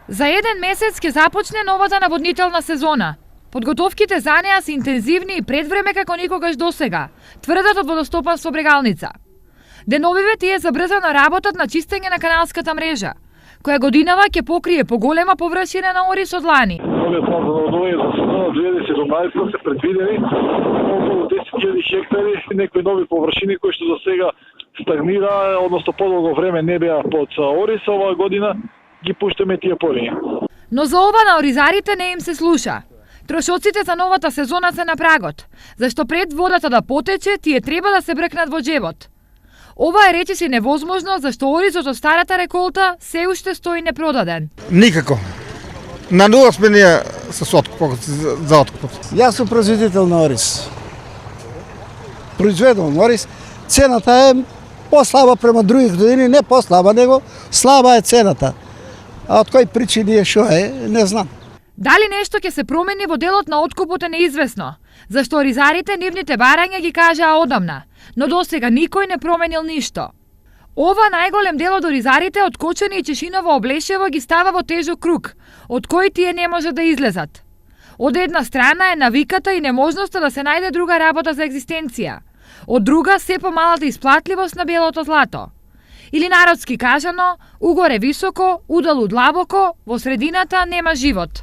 За еден месец ќе започне новата наводнителна сезона. Подготовките за неа се интензивни и предвреме како никогаш досега, тврдат од Водостопанство Брегалница. Деновиве тие забрзано работат на чистење на каналската мрежа, која годинава ќе покрие поголема површина на орис од лани. Новиот план за наводнување за сезонот 2017 се предвидени околу 10.000 хектари, некои нови површини кои што за сега стагнира, односно подолго време не беа под орис, оваа година ги пуштаме тие полиња. Но за ова на оризарите не им се слуша. Трошоците за новата сезона се на прагот, зашто пред водата да потече, тие треба да се бркнат во джебот. Ова е речиси невозможно, зашто оризот од старата реколта се уште стои непродаден. Никако. На нула сме ние с откупот, за откупот. Јас сум производител на ориз. Произведувам ориз. Цената е послаба према други години, не послаба, него слаба е цената. А од кои причини е шо е, не знам. Дали нешто ќе се промени во делот на откупот е неизвестно, зашто оризарите нивните барања ги кажаа одамна, но досега никој не променил ништо. Ова најголем дел од оризарите од Кочани и Чешиново Облешево ги става во тежок круг, од кој тие не може да излезат. Од една страна е навиката и неможноста да се најде друга работа за екзистенција, од друга се помалата исплатливост на белото злато. Или народски кажано, угоре високо, удалу длабоко, во средината нема живот.